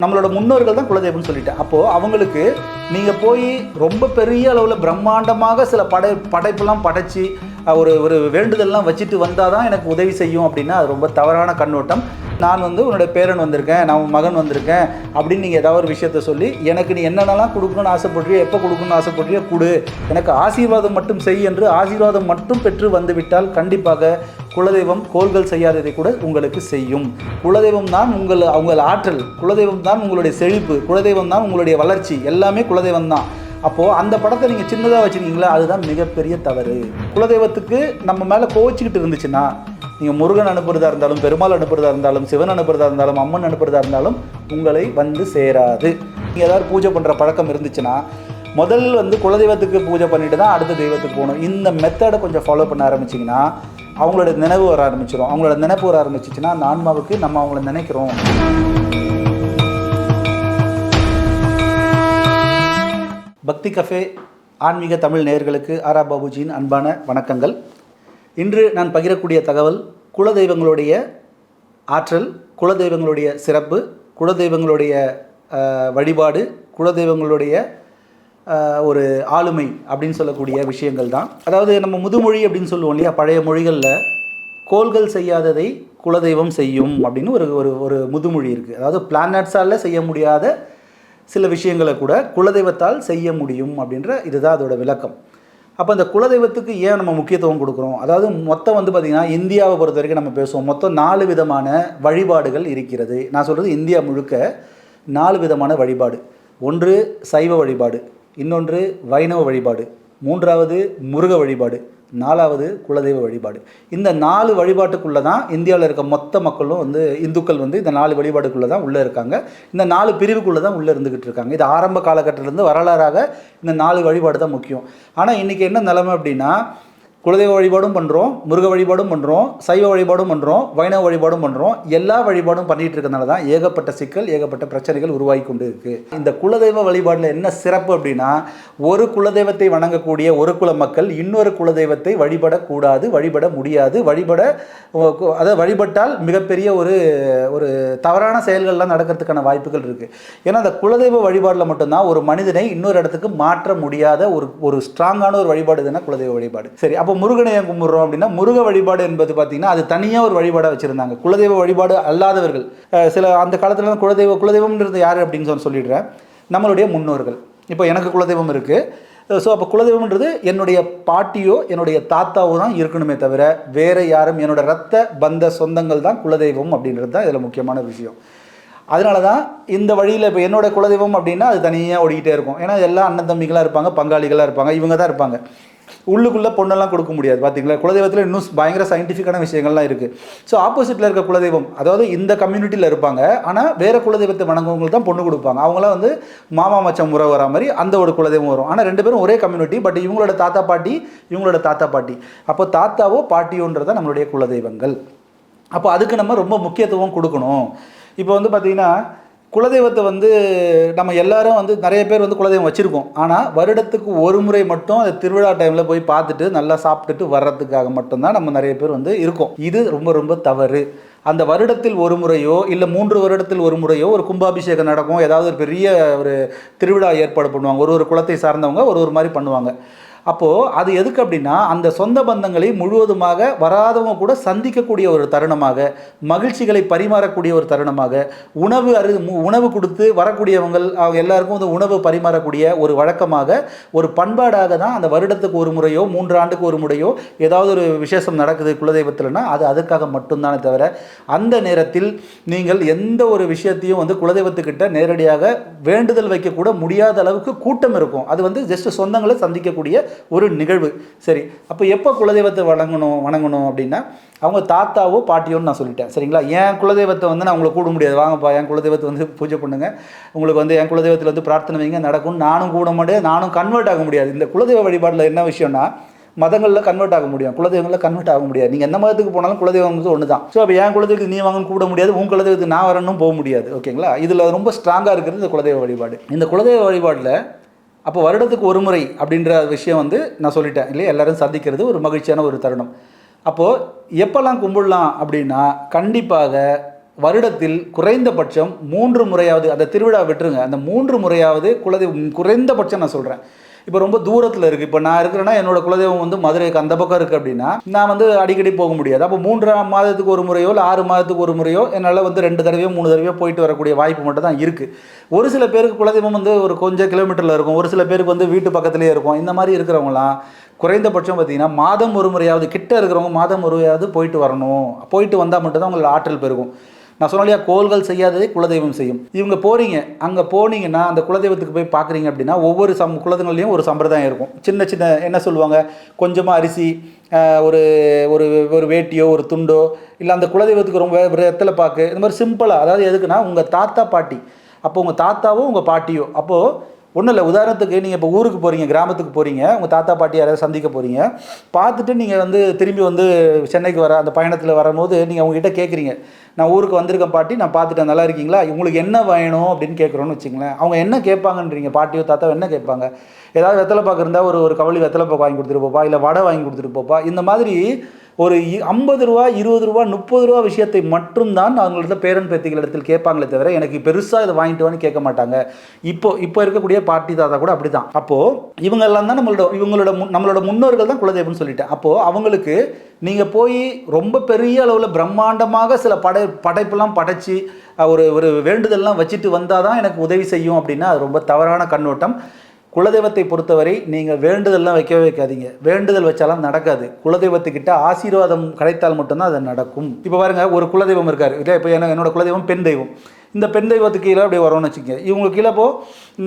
நம்மளோட முன்னோர்கள் தான் குலதெய்வம்னு சொல்லிட்டேன். அப்போது அவங்களுக்கு நீங்கள் போய் ரொம்ப பெரிய அளவில் பிரம்மாண்டமாக சில படைப்பெல்லாம் படைச்சி ஒரு வேண்டுதல்லாம் வச்சுட்டு வந்தால் தான் எனக்கு உதவி செய்யும் அப்படின்னா அது ரொம்ப தவறான கண்ணோட்டம். நான் உன்னோட பேரன் வந்திருக்கேன், நான் உன் மகன் வந்திருக்கேன் அப்படின்னு நீங்கள் ஏதாவது ஒரு விஷயத்த சொல்லி எனக்கு நீ என்னென்னலாம் கொடுக்கணும்னு ஆசைப்படுறியோ, எப்போ கொடுக்கணும்னு ஆசைப்படுறியோ கொடு, எனக்கு ஆசீர்வாதம் மட்டும் செய் என்று ஆசீர்வாதம் மட்டும் பெற்று வந்துவிட்டால் கண்டிப்பாக குலதெய்வம் கோள்கள் செய்யாததை கூட உங்களுக்கு செய்யும். குலதெய்வம் தான் உங்கள் ஆற்றல், குலதெய்வம் தான் உங்களுடைய செழிப்பு, குலதெய்வம் தான் உங்களுடைய வளர்ச்சி, எல்லாமே குலதெய்வம் தான். அப்போது அந்த படத்தை நீங்கள் சின்னதாக வச்சுருக்கீங்களா, அதுதான் மிகப்பெரிய தவறு. குலதெய்வத்துக்கு நம்ம மேலே கோச்சிக்கிட்டு இருந்துச்சுன்னா, நீங்கள் முருகன் அனுப்புறதா இருந்தாலும், பெருமாள் அனுப்புறதா இருந்தாலும், சிவன் அனுப்புறதா இருந்தாலும், அம்மன் அனுப்புறதா இருந்தாலும் உங்களை வந்து சேராது. நீங்கள் ஏதாவது பூஜை பண்ணுற பழக்கம் இருந்துச்சுன்னா முதல் குலதெய்வத்துக்கு பூஜை பண்ணிட்டு தான் அடுத்த தெய்வத்துக்கு போகணும். இந்த மெத்தடை கொஞ்சம் ஃபாலோ பண்ண ஆரம்பிச்சிங்கன்னா அவங்களோட நினைவு வர ஆரம்பிச்சிடும். அவங்களோட நினைப்பு வர ஆரம்பிச்சிச்சுன்னா அந்த ஆன்மாவுக்கு நம்ம அவங்கள நினைக்கிறோம். பக்தி கஃபே ஆன்மீக தமிழ் நேயர்களுக்கு ஆரா பாபுஜியின் அன்பான வணக்கங்கள். இன்று நான் பகிரக்கூடிய தகவல் குலதெய்வங்களுடைய ஆற்றல், குலதெய்வங்களுடைய சிறப்பு, குலதெய்வங்களுடைய வழிபாடு, குலதெய்வங்களுடைய ஒரு ஆளுமை அப்படின்னு சொல்லக்கூடிய விஷயங்கள் தான். அதாவது நம்ம முதுமொழி அப்படின்னு சொல்லுவோம் இல்லையா, பழைய மொழிகளில் கோள்கள் செய்யாததை குலதெய்வம் செய்யும் அப்படின்னு ஒரு முதுமொழி இருக்குது. அதாவது பிளானட்ஸால் செய்ய முடியாத சில விஷயங்களை கூட குலதெய்வத்தால் செய்ய முடியும் அப்படின்ற இதுதான் அதோட விளக்கம். அப்போ இந்த குலதெய்வத்துக்கு ஏன் நம்ம முக்கியத்துவம் கொடுக்குறோம்? அதாவது மொத்தம் பார்த்திங்கன்னா இந்தியாவை பொறுத்த வரைக்கும் நம்ம பேசுவோம், மொத்தம் 4 விதமான வழிபாடுகள் இருக்கிறது. நான் சொல்கிறது இந்தியா முழுக்க 4 விதமான வழிபாடு. ஒன்று சைவ வழிபாடு, இன்னொன்று வைணவ வழிபாடு, மூன்றாவது முருக வழிபாடு, 4வது குலதெய்வ வழிபாடு. இந்த 4 வழிபாட்டுக்குள்ளே தான் இந்தியாவில் இருக்க மொத்த மக்களும் இந்துக்கள் இந்த 4 வழிபாடுக்குள்ளே தான் உள்ளே இருக்காங்க. இந்த 4 பிரிவுக்குள்ளே தான் உள்ளே இருந்துக்கிட்டு இருக்காங்க. இது ஆரம்ப காலகட்டத்திலேருந்து வரலாறாக இந்த 4 வழிபாடு தான் முக்கியம். ஆனால் இன்றைக்கி என்ன நிலைமை அப்படின்னா, குலதெய்வ வழிபாடும் பண்ணுறோம், முருக வழிபாடும் பண்ணுறோம், சைவ வழிபாடும் பண்ணுறோம், வைணவ வழிபாடும் பண்ணுறோம். எல்லா வழிபாடும் பண்ணிகிட்டு இருக்கிறதுனால தான் ஏகப்பட்ட சிக்கல், ஏகப்பட்ட பிரச்சனைகள் உருவாகி கொண்டு இருக்குது. இந்த குலதெய்வ வழிபாடில் என்ன சிறப்பு அப்படின்னா, ஒரு குலதெய்வத்தை வணங்கக்கூடிய ஒரு குல மக்கள் இன்னொரு குலதெய்வத்தை வழிபடக்கூடாது, வழிபட முடியாது. அதை வழிபட்டால் மிகப்பெரிய ஒரு தவறான செயல்கள்லாம் நடக்கிறதுக்கான வாய்ப்புகள் இருக்குது. ஏன்னா அந்த குலதெய்வ வழிபாடில் மட்டும்தான் ஒரு மனிதனை இன்னொரு இடத்துக்கு மாற்ற முடியாத ஒரு ஸ்ட்ராங்கான ஒரு வழிபாடு இதுனா குலதெய்வ வழிபாடு. சரி, அப்போ முருகனை ஏன் கும்பிட்றோம் அப்படின்னா, முருக வழிபாடு என்பது பார்த்திங்கன்னா அது தனியாக ஒரு வழிபாடாக வச்சுருந்தாங்க. குலதெய்வ வழிபாடு அல்லாதவர்கள் சில அந்த காலத்தில் குலதெய்வம்ன்றது யார் அப்படின்னு சொல்லிடுறேன், நம்மளுடைய முன்னோர்கள். இப்போ எனக்கு குலதெய்வம் இருக்குது. ஸோ அப்போ குலதெய்வம்ன்றது என்னுடைய பாட்டியோ என்னுடைய தாத்தாவோ தான் இருக்கணுமே தவிர வேறு யாரும், என்னோட ரத்த பந்த சொந்தங்கள் தான் குலதெய்வம் அப்படின்றது தான் இதில் முக்கியமான விஷயம். அதனால தான் இந்த வழியில் இப்போ என்னோடய குலதெய்வம் அப்படின்னா அது தனியாக ஓடிக்கிட்டே இருக்கும். ஏன்னா எல்லாம் அண்ணன் தம்பிகளாக இருப்பாங்க, பங்காளிகளாக இருப்பாங்க, இவங்க தான் இருப்பாங்க. உள்ளுக்குள்ளே பொண்ணெல்லாம் கொடுக்க முடியாது. பார்த்தீங்களா, குலதெய்வத்தில் இன்னும் பயங்கர சயின்டிஃபிக்கான விஷயங்கள்லாம் இருக்குது. ஸோ ஆப்போசிட்டில் இருக்க குலதெய்வம், அதாவது இந்த கம்யூனிட்டியில் இருப்பாங்க, ஆனால் வேறு குலதெய்வத்தை வணங்குவங்களுக்கு தான் பொண்ணு கொடுப்பாங்க. அவங்களாம் மாமா மச்சம் முறை வரா மாதிரி அந்த ஒரு குலதெய்வம் வரும். ஆனால் 2 பேரும் ஒரே கம்யூனிட்டி, பட் இவங்களோட தாத்தா பாட்டி, இவங்களோட தாத்தா பாட்டி. அப்போ தாத்தாவோ பாட்டியோன்றதான் நம்மளுடைய குலதெய்வங்கள். அப்போ அதுக்கு நம்ம ரொம்ப முக்கியத்துவம் கொடுக்கணும். இப்போ பார்த்திங்கன்னா குலதெய்வத்தை நம்ம எல்லாரும் நிறைய பேர் குலதெய்வம் வச்சுருக்கோம். ஆனால் வருடத்துக்கு ஒரு முறை மட்டும் அது திருவிழா டைமில் போய் பார்த்துட்டு நல்லா சாப்பிட்டுட்டு வர்றதுக்காக மட்டும்தான் நம்ம நிறைய பேர் இருக்கோம். இது ரொம்ப ரொம்ப தவறு. அந்த வருடத்தில் ஒரு முறையோ இல்லை 3 வருடத்தில் ஒரு முறையோ ஒரு கும்பாபிஷேகம் நடக்கும், ஏதாவது ஒரு பெரிய ஒரு திருவிழா ஏற்பாடு பண்ணுவாங்க. ஒரு குலத்தை சார்ந்தவங்க ஒரு மாதிரி பண்ணுவாங்க. அப்போது அது எதுக்கு அப்படின்னா, அந்த சொந்த பந்தங்களை முழுவதுமாக வராதவங்க கூட சந்திக்கக்கூடிய ஒரு தருணமாக, மகிழ்ச்சிகளை பரிமாறக்கூடிய ஒரு தருணமாக, உணவு கொடுத்து வரக்கூடியவங்கள் அவங்க எல்லாருக்கும் உணவு பரிமாறக்கூடிய ஒரு வழக்கமாக, ஒரு பண்பாடாக தான் அந்த வருடத்துக்கு ஒரு முறையோ 3 ஆண்டுக்கு ஒரு முறையோ ஏதாவது ஒரு விசேஷம் நடக்குது குலதெய்வத்தில்னா அது அதுக்காக மட்டும்தானே தவிர, அந்த நேரத்தில் நீங்கள் எந்த ஒரு விஷயத்தையும் குலதெய்வத்துக்கிட்ட நேரடியாக வேண்டுதல் வைக்கக்கூட முடியாத அளவுக்கு கூட்டம் இருக்கும். அது ஜஸ்ட் சொந்தங்களை சந்திக்கக்கூடிய ஒரு நிகழ்வு. சரி, அப்போ எப்போ குலதெய்வத்தை வணங்கணும் அப்படின்னா, அவங்க தாத்தாவோ பாட்டியோன்னு நான் சொல்லிட்டேன். சரிங்களா, என் குலதெய்வத்தை நான் உங்களை கூட முடியாது, வாங்கப்பா என் குலதெய்வத்தை பூஜை பண்ணுங்கள், உங்களுக்கு என் குலதெய்வத்தில் பிரார்த்தனை வைங்க நடக்கும், நானும் கூட முடியாது, நானும் கன்வெர்ட் ஆக முடியாது. இந்த குலதெய்வ வழிபாடில் என்ன விஷயம்னா, மதங்களில் கன்வெர்ட் ஆக முடியும், குலதெய்வங்களில் கன்வெர்ட் ஆக முடியாது. நீங்கள் எந்த மதத்துக்கு போனாலும் குலதெய்வம் ஒன்று தான். ஸோ அப்போ என் குலதெய்வத்துக்கு நீ வாங்கன்னு கூட முடியாது, உன் குலதெய்வத்துக்கு நான் வரணும் போக முடியாது. ஓகேங்களா, இதில் ரொம்ப ஸ்ட்ராங்காக இருக்கிறது இந்த குலதெய்வ வழிபாடு. இந்த குலதெய்வ வழிபாடில் அப்போ வருடத்துக்கு ஒரு முறை அப்படின்ற விஷயம் நான் சொல்லிட்டேன் இல்லையா, எல்லோரும் சந்திக்கிறது ஒரு மகிழ்ச்சியான ஒரு தருணம். அப்போது எப்போல்லாம் கும்பிடலாம் அப்படின்னா, கண்டிப்பாக வருடத்தில் குறைந்தபட்சம் 3 முறையாவது, அந்த திருவிழா விட்டுருங்க, அந்த 3 முறையாவது குலதெய்வம் குறைந்தபட்சம் நான் சொல்கிறேன். இப்போ ரொம்ப தூரத்தில் இருக்குது. இப்போ நான் இருக்கிறேன்னா என்னோட குலதெய்வம் வந்து மதுரைக்கு அந்த பக்கம் இருக்குது அப்படின்னா நான் வந்து அடிக்கடி போக முடியாது. அப்போ 3 மாதத்துக்கு ஒரு முறையோ இல்லை 6 மாதத்துக்கு ஒரு முறையோ என்னால் வந்து 2 தடவையோ 3 தடவையோ போயிட்டு வரக்கூடிய வாய்ப்பு மட்டும் தான் இருக்குது. ஒரு சில பேருக்கு குலதெய்வம் வந்து ஒரு கொஞ்சம் கிலோமீட்டரில் இருக்கும், ஒரு சில பேருக்கு வந்து வீட்டு பக்கத்துலேயே இருக்கும். இந்த மாதிரி இருக்கிறவங்களாம் குறைந்தபட்சம் பார்த்தீங்கன்னா மாதம் ஒரு முறையாவது, கிட்ட இருக்கிறவங்க மாதம் ஒரு முறையாவது போயிட்டு வரணும். போயிட்டு வந்தால் மட்டும்தான் உங்களோட ஆற்றல் பெருகும். நான் சொன்னாலியா, கோள்கள் செய்யாததே குலதெய்வம் செய்யும். இவங்க போகிறீங்க, அங்கே போனீங்கன்னா அந்த குலதெய்வத்துக்கு போய் பார்க்குறீங்க அப்படின்னா ஒவ்வொரு குலதெய்வங்களையும் ஒரு சம்பிரதாயம் இருக்கும். சின்ன சின்ன என்ன சொல்லுவாங்க, கொஞ்சமாக அரிசி, ஒரு ஒரு ஒரு வேட்டியோ ஒரு துண்டோ, இல்லை அந்த குலதெய்வத்துக்கு ரொம்ப வெத்தலை பாக்கு, இந்த மாதிரி சிம்பிளாக. அதாவது எதுக்குன்னா உங்கள் தாத்தா பாட்டி, அப்போ உங்கள் தாத்தாவோ உங்கள் பாட்டியோ, அப்போது ஒன்றும் இல்லை, உதாரணத்துக்கு நீங்கள் இப்போ ஊருக்கு போகிறீங்க, கிராமத்துக்கு போகிறீங்க, உங்கள் தாத்தா பாட்டி யாராவது சந்திக்க போகிறீங்க, பார்த்துட்டு நீங்கள் வந்து திரும்பி வந்து சென்னைக்கு வர அந்த பயணத்தில் வரும்போது நீங்கள் அவங்ககிட்ட கேட்குறீங்க, நான் ஊருக்கு வந்திருக்கேன் பாட்டி, நான் பார்த்துட்டேன், நல்லா இருக்கீங்களா, உங்களுக்கு என்ன வேணும் அப்படின்னு கேட்குறோன்னு வச்சுங்களேன். அவங்க என்ன கேட்பாங்கன்றீங்க, பாட்டியோ தாத்தாவோ என்ன கேட்பாங்க? ஏதாவது வெத்தலை பாக்கு இருந்தால் ஒரு கவளி வெத்தலை பாக்கு வாங்கி கொடுத்துட்டு போப்பா, இல்லை வடை வாங்கி கொடுத்துட்டு போப்பா. இந்த மாதிரி ஒரு 50 ரூபா 20 ரூபா 30 ரூபா விஷயத்தை மட்டும்தான் அவங்கள்ட்ட பேரன் பேத்திகள் இடத்தில் கேட்பாங்களே தவிர எனக்கு பெருசாக இதை வாங்கிட்டு வான்னு கேட்க மாட்டாங்க. இப்போ இருக்கக்கூடிய பாட்டி தாத்தா கூட அப்படி தான். அப்போது இவங்க எல்லாம் தான் நம்மளோட முன்னோர்கள் தான் குலதெய்வம்னு சொல்லிட்டேன். அப்போது அவங்களுக்கு நீங்கள் போய் ரொம்ப பெரிய அளவில் பிரம்மாண்டமாக சில படைப்பெல்லாம் படைச்சி ஒரு வேண்டுதல்லாம் வச்சுட்டு வந்தால் தான் எனக்கு உதவி செய்யும் அப்படின்னா அது ரொம்ப தவறான கண்ணோட்டம். குலதெய்வத்தை பொறுத்தவரை நீங்கள் வேண்டுதல்லாம் வைக்கவே வைக்காதீங்க. வேண்டுதல் வச்சாலும் நடக்காது. குலதெய்வத்துக்கிட்ட ஆசீர்வாதம் கிடைத்தால் மட்டும்தான் அது நடக்கும். இப்போ பாருங்கள், ஒரு குலதெய்வம் இருக்கார் இல்லை, இப்போ என்னோட குலதெய்வம் பெண் தெய்வம். இந்த பெண் தெய்வத்துக்கு கீழே அப்படி வரும்னு வச்சுக்கோங்க. இவங்களுக்கு கீழே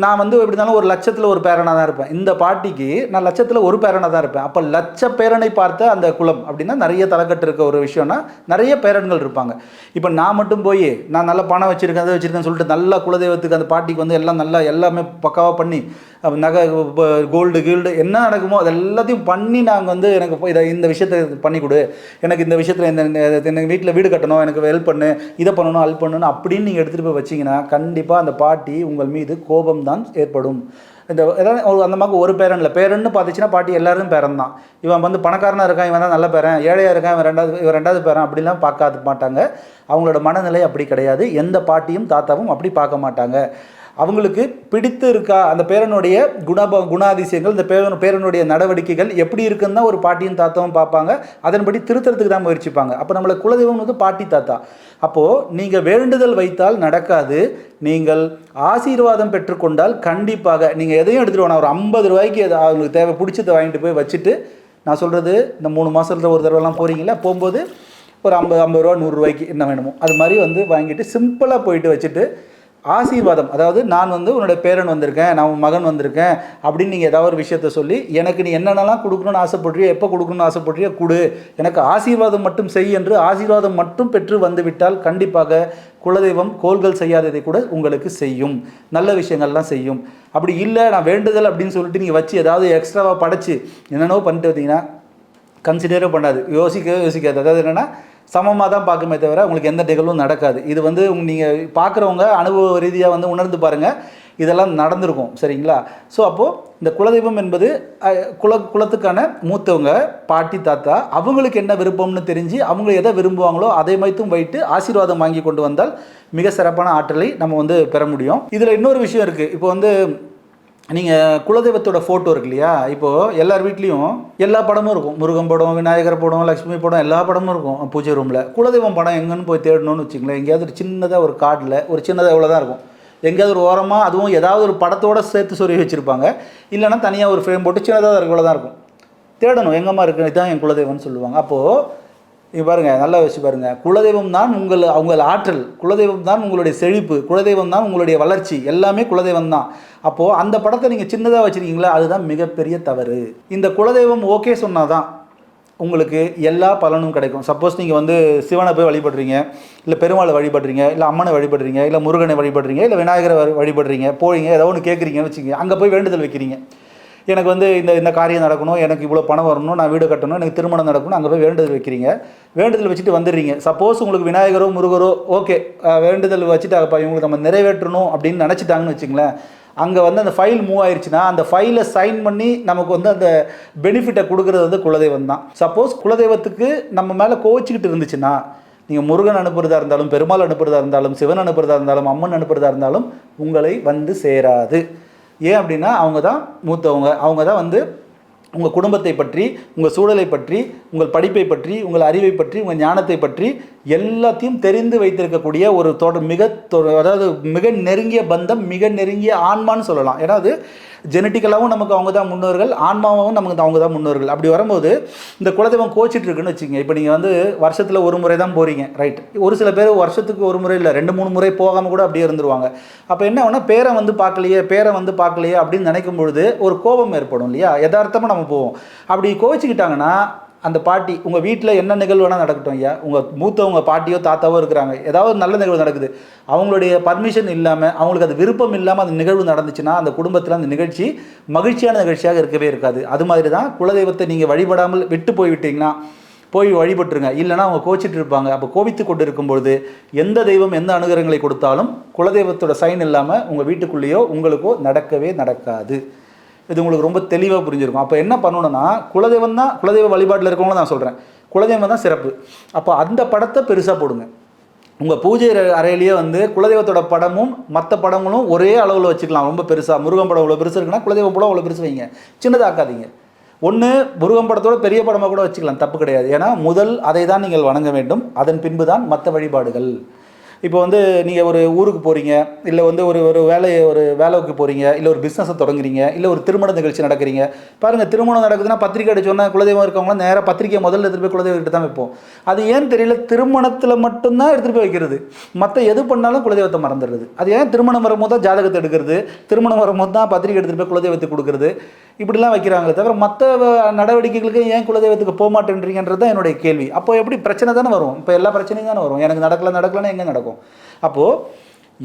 நான் வந்து எப்படி இருந்தாலும் ஒரு லட்சத்தில் ஒரு பேரனாக தான் இருப்பேன். இந்த பாட்டிக்கு நான் லட்சத்தில் ஒரு பேரனாக தான் இருப்பேன். அப்போ லட்ச பேரனை பார்த்த அந்த குலம் அப்படின்னா நிறைய தலைக்கட்டு இருக்க ஒரு விஷயம்னா நிறைய பேரன்கள் இருப்பாங்க. இப்போ நான் மட்டும் போய் நான் நல்ல பணம் வச்சுருக்கேன், அதை வச்சுருக்கேன்னு சொல்லிட்டு நல்லா குலதெய்வத்துக்கு அந்த பாட்டிக்கு வந்து எல்லாம் நல்லா எல்லாமே பக்காவாக பண்ணி நகை கோல்டு என்ன நடக்குமோ அது எல்லாத்தையும் பண்ணி நாங்கள் வந்து எனக்கு இந்த விஷயத்தை பண்ணி கொடு, எனக்கு இந்த விஷயத்தில் எனக்கு வீட்டில் வீடு கட்டணும், எனக்கு ஹெல்ப் பண்ணு, இதை பண்ணணும் ஹெல்ப் பண்ணணும் அப்படின்னு நீங்கள் எடுத்துகிட்டு போய் வச்சிங்கன்னா கண்டிப்பாக அந்த பாட்டி உங்கள் மீது கோபம் தான் ஏற்படும். இந்த ஏதாவது அந்த மாதிரி ஒரு பேரன் இல்லை, பேரன்னு பார்த்துச்சுன்னா பாட்டி எல்லாரும் பேரன் தான். இவன் வந்து பணக்காரனாக இருக்கான், இவன் தான் நல்ல பேரன், ஏழையாக இருக்கான், இவன் ரெண்டாவது பேரன் அப்படிலாம் பார்க்க மாட்டாங்க. அவங்களோட மனநிலை அப்படி கிடையாது. எந்த பாட்டியும் தாத்தாவும் அப்படி பார்க்க மாட்டாங்க. அவங்களுக்கு பிடித்து இருக்கா அந்த பேரனுடைய குணாதிசயங்கள், இந்த பேரனுடைய நடவடிக்கைகள் எப்படி இருக்குன்னு தான் ஒரு பாட்டியும் தாத்தாவும் பார்ப்பாங்க. அதன்படி திருத்தறதுக்கு தான் முயற்சிப்பாங்க. அப்போ நம்மளை குலதெய்வம் வந்து பாட்டி தாத்தா. அப்போது நீங்கள் வேண்டுதல் வைத்தால் நடக்காது. நீங்கள் ஆசீர்வாதம் பெற்றுக்கொண்டால் கண்டிப்பாக நீங்கள் எதையும் எடுத்துகிட்டு வேணாம். ஒரு 50 ரூபாய்க்கு அவங்களுக்கு தேவை பிடிச்சதை வாங்கிட்டு போய் வச்சுட்டு, நான் சொல்கிறது இந்த 3 மாதத்தில் ஒரு தடவைலாம் போகிறீங்களா, போகும்போது ஒரு 50 ரூபா 100 ரூபாய்க்கு என்ன வேணுமோ அது மாதிரி வந்து வாங்கிட்டு சிம்பிளாக போயிட்டு வச்சுட்டு ஆசீர்வாதம், அதாவது நான் வந்து உன்னோட பேரன் வந்திருக்கேன், நான் உன் மகன் வந்திருக்கேன் அப்படின்னு நீங்கள் ஏதாவது ஒரு விஷயத்த சொல்லி எனக்கு நீ என்னென்னலாம் கொடுக்கணும்னு ஆசைப்படுறியோ, எப்போ கொடுக்கணும்னு ஆசைப்படுறியோ கொடு, எனக்கு ஆசீர்வாதம் மட்டும் செய் என்று ஆசீர்வாதம் மட்டும் பெற்று வந்துவிட்டால் கண்டிப்பாக குலதெய்வம் கோள்கள் செய்யாததை கூட உங்களுக்கு செய்யும், நல்ல விஷயங்கள்லாம் செய்யும். அப்படி இல்லை நான் வேண்டுதல் அப்படின்னு சொல்லிட்டு நீங்கள் வச்சு ஏதாவது எக்ஸ்ட்ராவாக படைச்சி என்னென்னோ பண்ணிட்டு வந்தீங்கன்னா கன்சிடரே பண்ணாது, யோசிக்காது. அதாவது என்னென்னா சமமாக தான் பார்க்குமே தவிர உங்களுக்கு எந்த நிகழ்வும் நடக்காது. இது வந்து நீங்கள் பார்க்குறவங்க அனுபவ ரீதியாக வந்து உணர்ந்து பாருங்கள், இதெல்லாம் நடந்திருக்கும். சரிங்களா? ஸோ அப்போது இந்த குலதெய்வம் என்பது குலத்துக்கான மூத்தவங்க பாட்டி தாத்தா, அவங்களுக்கு என்ன விருப்பம்னு தெரிஞ்சு அவங்க எதை விரும்புவாங்களோ அதை மைத்தும் வைத்து ஆசீர்வாதம் வாங்கி கொண்டு வந்தால் மிக சிறப்பான ஆற்றலை நம்ம வந்து பெற முடியும். இதில் இன்னொரு விஷயம் இருக்குது. இப்போ வந்து நீங்கள் குலதெய்வத்தோட ஃபோட்டோ இருக்கு இல்லையா, இப்போது எல்லார் வீட்லேயும் எல்லா படமும் இருக்கும். முருகன் படம், விநாயகர் படம், லக்ஷ்மி படம், எல்லா படமும் இருக்கும் பூஜை ரூமில். குலதெய்வம் படம் எங்கன்னு போய் தேடணும்னு வச்சுங்களேன், எங்கேயாவது ஒரு சின்னதாக ஒரு கார்டில் ஒரு சின்னதாக எவ்வளோ தான் இருக்கும், எங்கேயாவது ஒரு ஓரமாக அதுவும் ஏதாவது ஒரு படத்தோடு சேர்த்து சொருகி வச்சுருப்பாங்க, இல்லைனா தனியாக ஒரு ஃப்ரேம் போட்டு சின்னதாக இவ்வளோ தான் இருக்கும். தேடணும் எங்கம்மா இருக்குது, இதுதான் என் குலதெய்வம்னு சொல்லுவாங்க. அப்போது இது பாருங்கள், நல்லா வச்சு பாருங்கள், குலதெய்வம் தான் உங்கள் ஆற்றல், குலதெய்வம் தான் உங்களுடைய செழிப்பு, குலதெய்வம் தான் உங்களுடைய வளர்ச்சி, எல்லாமே குலதெய்வம் தான். அப்போது அந்த படத்தை நீங்கள் சின்னதாக வச்சுருக்கீங்களா, அதுதான் மிகப்பெரிய தவறு. இந்த குலதெய்வம் ஓகே சொன்னால் தான் உங்களுக்கு எல்லா பலனும் கிடைக்கும். சப்போஸ் நீங்கள் வந்து சிவனை போய் வழிபடுறீங்க, இல்லை பெருமாளை வழிபடுறீங்க, இல்லை அம்மனை வழிபடுறீங்க, இல்லை முருகனை வழிபடுறீங்க, இல்லை விநாயகரை வழிபடுறீங்க, போறீங்க ஏதோ ஒன்று கேட்குறீங்கன்னு வச்சுக்கோங்க, அங்கே போய் வேண்டுதல் வைக்கிறீங்க, எனக்கு வந்து இந்த காரியம் நடக்கணும், எனக்கு இவ்வளோ பணம் வரணும், நான் வீடு கட்டணும், எனக்கு திருமணம் நடக்கணும், அங்கே போய் வேண்டுதல் வைக்கிறீங்க. வேண்டுதல் வச்சுட்டு வந்துடுறீங்க. சப்போஸ் உங்களுக்கு விநாயகரோ முருகரோ ஓகே வேண்டுதல் வச்சுட்டு அப்போ இவங்களுக்கு நம்ம நிறைவேற்றணும் அப்படின்னு நினச்சிட்டாங்கன்னு வச்சுங்களேன், அங்கே வந்து அந்த ஃபைல் மூவ் ஆயிடுச்சுன்னா அந்த ஃபைலை சைன் பண்ணி நமக்கு வந்து அந்த பெனிஃபிட்டை கொடுக்குறது வந்து குலதெய்வம் தான். சப்போஸ் குலதெய்வத்துக்கு நம்ம மேலே கோச்சிக்கிட்டு இருந்துச்சுன்னா நீங்கள் முருகன் அனுப்புறதா இருந்தாலும், பெருமாள் அனுப்புறதா இருந்தாலும், சிவன் அனுப்புறதா இருந்தாலும், அம்மன் அனுப்புறதா இருந்தாலும் உங்களை வந்து சேராது. ஏன் அப்படின்னா அவங்க தான் மூத்தவங்க, அவங்க தான் வந்து உங்கள் குடும்பத்தை பற்றி, உங்கள் சூழலை பற்றி, உங்கள் படிப்பை பற்றி, உங்கள் அறிவை பற்றி, உங்கள் ஞானத்தை பற்றி எல்லாத்தையும் தெரிந்து வைத்திருக்கக்கூடிய ஒரு அதாவது மிக நெருங்கிய பந்தம், மிக நெருங்கிய ஆன்மான்னு சொல்லலாம். ஏன்னா அது ஜெனட்டிக்கலாகவும் நமக்கு அவங்க தான் முன்னோர்கள், ஆன்மாவும் நமக்கு அவங்க தான் முன்னோர்கள். அப்படி வரும்போது இந்த குலதெய்வம் கோச்சிட்டு இருக்குன்னு வச்சுக்கோங்க. இப்போ நீங்கள் வந்து வருஷத்தில் ஒரு முறை தான் போகிறீங்க, ரைட். ஒரு சில பேர் வருஷத்துக்கு ஒரு முறை இல்லை 2-3 முறை போகாமல் கூட அப்படியே இருந்துருவாங்க. அப்போ என்ன ஆகுனா பேரை வந்து பார்க்கலையே அப்படின்னு நினைக்கும் பொழுது ஒரு கோபம் ஏற்படும் இல்லையா? யதார்த்தமாக நம்ம போவோம். அப்படி கோச்சிக்கிட்டாங்கன்னா அந்த பாட்டி உங்கள் வீட்டில் என்ன நிகழ்வு வேணால் நடக்கட்டும் ஐயா, உங்கள் மூத்தவங்க பாட்டியோ தாத்தாவோ இருக்கிறாங்க, ஏதாவது நல்ல நிகழ்வு நடக்குது, அவங்களுடைய பர்மிஷன் இல்லாமல், அவங்களுக்கு அது விருப்பம் இல்லாமல் அந்த நிகழ்வு நடந்துச்சுன்னா அந்த குடும்பத்தில் அந்த நிகழ்ச்சி மகிழ்ச்சியான நிகழ்ச்சியாக இருக்கவே இருக்காது. அது மாதிரி தான் குலதெய்வத்தை நீங்கள் வழிபடாமல் விட்டு போய்விட்டீங்கன்னா போய் வழிபட்டுருங்க. இல்லைனா அவங்க கோச்சிட்டு இருப்பாங்க. அப்போ கோபித்து கொண்டு இருக்கும்பொழுது எந்த தெய்வம் எந்த அனுகிரகங்களை கொடுத்தாலும் குலதெய்வத்தோட சைன் இல்லாமல் உங்கள் வீட்டுக்குள்ளேயோ உங்களுக்கோ நடக்கவே நடக்காது. இது உங்களுக்கு ரொம்ப தெளிவாக புரிஞ்சிருக்கும். அப்போ என்ன பண்ணணும்னா குலதெய்வம் தான், குலதெய்வ வழிபாட்டில் இருக்கவங்களும் நான் சொல்கிறேன், குலதெய்வம் தான் சிறப்பு. அப்போ அந்த படத்தை பெருசாக போடுங்க. உங்கள் பூஜை அறையிலேயே வந்து குலதெய்வத்தோட படமும் மற்ற படங்களும் ஒரே அளவில் வச்சுக்கலாம். ரொம்ப பெருசாக முருகன் படம் அவ்வளோ பெருசு இருக்குன்னா குலதெய்வ படம் அவ்வளோ பெருசு வைங்க, சின்னதாக்காதீங்க. ஒன்று முருகன் படத்தோட பெரிய படமாக கூட வச்சுக்கலாம், தப்பு கிடையாது. ஏன்னா முதல் அதை தான் நீங்கள் வணங்க வேண்டும், அதன் பின்பு தான் மற்ற வழிபாடுகள். இப்போ வந்து நீங்கள் ஒரு ஊருக்கு போகிறீங்க, இல்லை வந்து ஒரு வேலைக்கு போகிறீங்க, இல்லை ஒரு பிஸ்னஸை தொடங்குறீங்க, இல்லை ஒரு திருமண நிகழ்ச்சி நடக்கிறீங்க. பாருங்கள், திருமணம் நடக்குதுன்னா பத்திரிக்கை அடிச்சோன்னா குலதெய்வம் இருக்கவங்களாம் நேராக பத்திரிக்கையை முதல்ல எடுத்துகிட்டு போய் குலதெய்வத்தை தான் வைப்போம். அது ஏன் தெரியல, திருமணத்தில் மட்டும்தான் எடுத்துகிட்டு போய் வைக்கிறது, மற்ற எது பண்ணாலும் குலதெய்வத்தை மறந்துடுறது. அது ஏன் திருமணம் வரும்போது தான் ஜாதகத்தை எடுக்கிறது, திருமணம் வரும்போது தான் பத்திரிக்கை எடுத்துகிட்டு போய் குலதெய்வத்துக்கு கொடுக்குறது, இப்படிலாம் வைக்கிறாங்களே தவிர மற்ற நடவடிக்கைகளுக்கு ஏன் குலதெய்வத்துக்கு போக மாட்டேன்றீங்கன்றது தான் என்னுடைய கேள்வி. அப்போ எப்படி பிரச்சனை தானே வரும், இப்போ எல்லா பிரச்சனையும் தானே வரும். எனக்கு நடக்கலன்னா எங்கே நடக்கும்? அப்போது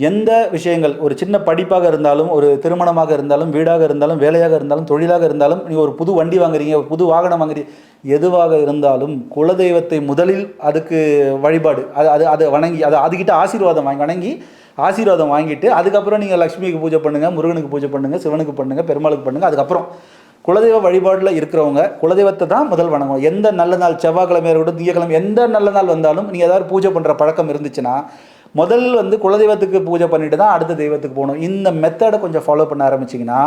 எந்த விஷயங்கள், ஒரு சின்ன படிப்பாக இருந்தாலும், ஒரு திருமணமாக இருந்தாலும், வீடாக இருந்தாலும், வேலையாக இருந்தாலும், தொழிலாக இருந்தாலும், நீங்கள் ஒரு புது வண்டி வாங்குறீங்க, ஒரு புது வாகனம் வாங்குறீங்க, எதுவாக இருந்தாலும் குலதெய்வத்தை முதலில் அதுக்கு வழிபாடு அதை வணங்கி அதுக்கிட்ட ஆசீர்வாதம் வாங்கிட்டு அதுக்கப்புறம் நீங்கள் லக்ஷ்மிக்கு பூஜை பண்ணுங்கள், முருகனுக்கு பூஜை பண்ணுங்கள், சிவனுக்கு பண்ணுங்கள், பெருமாளுக்கு பண்ணுங்கள். அதுக்கப்புறம் குலதெய்வ வழிபாடில் இருக்கிறவங்க குலதெய்வத்தை தான் முதல் வணங்கணும். எந்த நல்ல நாள், செவ்வாய்க்கிழமை இருக்கட்டும், திங்கக்கிழமை, எந்த நல்ல நாள் வந்தாலும் நீங்கள் ஏதாவது பூஜை பண்ணுற பழக்கம் இருந்துச்சுன்னா முதல் வந்து குலதெய்வத்துக்கு பூஜை பண்ணிட்டு தான் அடுத்த தெய்வத்துக்கு போகணும். இந்த மெத்தடை கொஞ்சம் ஃபாலோ பண்ண ஆரம்பிச்சிங்கன்னா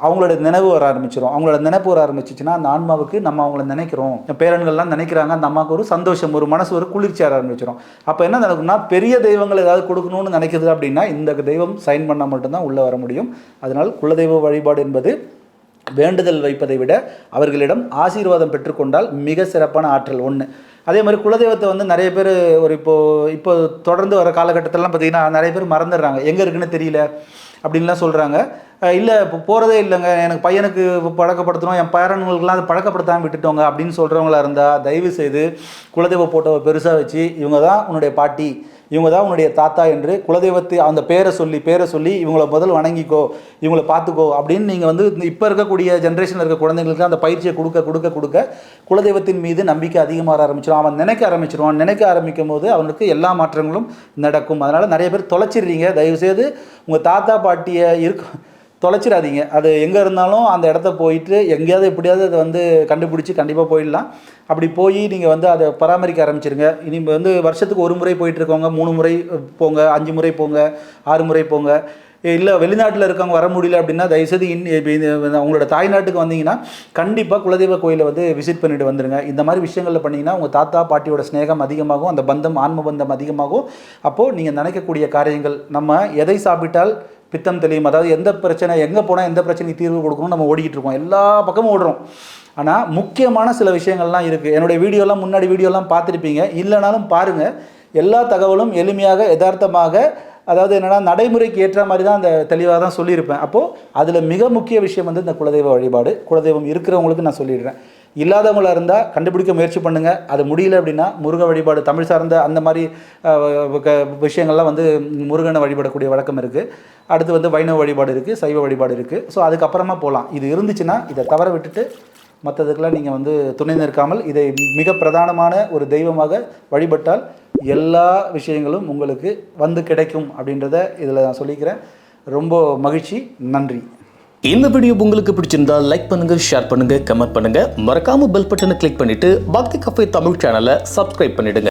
அவங்களோட நினைவு வர ஆரம்பிச்சிடும். அவங்களோட நினைப்பு வர ஆரம்பிச்சிச்சுன்னா அந்த ஆன்மாவுக்கு நம்ம அவங்கள நினைக்கிறோம், பேரன்கள்லாம் நினைக்கிறாங்க, அந்த அம்மாவுக்கு ஒரு சந்தோஷம், ஒரு மனசு ஒரு குளிர்ச்சி ஆர ஆரம்பிச்சிடும். அப்போ என்ன நடக்கும்னா பெரிய தெய்வங்கள் ஏதாவது கொடுக்கணும்னு நினைக்கிறது அப்படின்னா இந்த தெய்வம் சைன் பண்ணால் மட்டும்தான் உள்ளே வர முடியும். அதனால் குலதெய்வ வழிபாடு என்பது வேண்டுதல் வைப்பதை விட அவர்களிடம் ஆசீர்வாதம் பெற்றுக்கொண்டால் மிக சிறப்பான ஆற்றல் ஒன்று. அதே மாதிரி குலதெய்வத்தை வந்து நிறைய பேர் இப்போ தொடர்ந்து வர காலகட்டத்திலலாம் பார்த்திங்கன்னா நிறைய பேர் மறந்துடுறாங்க, எங்கே இருக்குன்னு தெரியல அப்படின்லாம் சொல்கிறாங்க. இல்லை இப்போ போகிறதே இல்லைங்க, எனக்கு பையனுக்கு பழக்கப்படுத்தணும், என் பேரன்களுக்கெலாம் அதை பழக்கப்படுத்தாமல் விட்டுட்டோங்க அப்படின்னு சொல்கிறவங்களா இருந்தால் தயவு செய்து குலதெய்வ போட்டோவை பெருசாக வச்சு இவங்க தான் உன்னுடைய பாட்டி, இவங்க தான் உன்னுடைய தாத்தா என்று குலதெய்வத்தை அந்த பேரை சொல்லி இவங்கள முதல் வணங்கிக்கோ, இவங்கள பார்த்துக்கோ அப்படின்னு நீங்கள் வந்து இப்போ இருக்கக்கூடிய ஜென்ரேஷனில் இருக்க குழந்தைங்களுக்கு அந்த பயிற்சியை கொடுக்க குலதெய்வத்தின் மீது நம்பிக்கை அதிகமாக ஆரம்பிச்சிடும். அவன் நினைக்க ஆரம்பிக்கும் போது அவனுக்கு எல்லா மாற்றங்களும் நடக்கும். அதனால் நிறைய பேர் தொலைச்சிடுறீங்க. தயவுசெய்து உங்கள் தாத்தா பாட்டியை தொலைச்சிடாதீங்க. அது எங்கே இருந்தாலும் அந்த இடத்த போயிட்டு எங்கேயாவது எப்படியாவது அதை வந்து கண்டுபிடிச்சி கண்டிப்பாக போயிடலாம். அப்படி போய் நீங்கள் வந்து அதை பராமரிக்க ஆரம்பிச்சிருங்க. இனி வந்து வருஷத்துக்கு ஒரு முறை போயிட்டுருக்கவங்க 3 முறை போங்க, 5 முறை போங்க, 6 முறை போங்க. இல்லை வெளிநாட்டில் இருக்கவங்க வர முடியல அப்படின்னா தயவுசெய்து அவங்களோட தாய்நாட்டுக்கு வந்தீங்கன்னா கண்டிப்பாக குலதெய்வ கோயிலை வந்து விசிட் பண்ணிட்டு வந்துடுங்க. இந்த மாதிரி விஷயங்களில் பண்ணிங்கன்னா உங்கள் தாத்தா பாட்டியோட ஸ்நேகம் அதிகமாகும், அந்த பந்தம் ஆன்ம பந்தம் அதிகமாகும். அப்போது நீங்கள் நினைக்கக்கூடிய காரியங்கள், நம்ம எதை சாப்பிட்டால் பித்தம் தெளியும், அதாவது எந்த பிரச்சனை எங்கே போனால் எந்த பிரச்சனைக்கு தீர்வு கொடுக்கணும்னு நம்ம ஓடிக்கிட்டு இருக்கோம், எல்லா பக்கமும் ஓடுறோம். ஆனால் முக்கியமான சில விஷயங்கள்லாம் இருக்குது. என்னுடைய முன்னாடி வீடியோலாம் பார்த்துருப்பீங்க, இல்லைனாலும் பாருங்கள். எல்லா தகவலும் எளிமையாக யதார்த்தமாக, அதாவது என்னென்னா நடைமுறைக்கு ஏற்ற மாதிரி தான் அந்த தெளிவாக தான் சொல்லியிருப்பேன். அப்போது அதில் மிக முக்கிய விஷயம் வந்து இந்த குலதெய்வ வழிபாடு. குலதெய்வம் இருக்கிறவங்களுக்கு நான் சொல்லிடுறேன். இல்லாதவங்களாக இருந்தால் கண்டுபிடிக்க முயற்சி பண்ணுங்கள். அது முடியல அப்படின்னா முருக வழிபாடு, தமிழ் சார்ந்த அந்த மாதிரி விஷயங்கள்லாம் வந்து முருகனை வழிபடக்கூடிய வழக்கம் இருக்குது. அடுத்து வந்து வைணவ வழிபாடு இருக்குது, சைவ வழிபாடு இருக்குது. ஸோ அதுக்கப்புறமா போகலாம். இது இருந்துச்சுன்னா இதை தவற விட்டுட்டு மற்றதுக்கெல்லாம் நீங்கள் வந்து துணை நிற்காமல் இதை மிக பிரதானமான ஒரு தெய்வமாக வழிபட்டால் எல்லா விஷயங்களும் உங்களுக்கு வந்து கிடைக்கும் அப்படின்றத இதில் நான் சொல்லிக்கிறேன். ரொம்ப மகிழ்ச்சி, நன்றி. இந்த வீடியோ உங்களுக்கு பிடிச்சிருந்தா லைக் பண்ணுங்க, ஷேர் பண்ணுங்க, கமெண்ட் பண்ணுங்க. மறக்காம பெல் பட்டனை கிளிக் பண்ணிட்டு பக்தி கஃபே தமிழ் சேனலை சப்ஸ்கிரைப் பண்ணிடுங்க.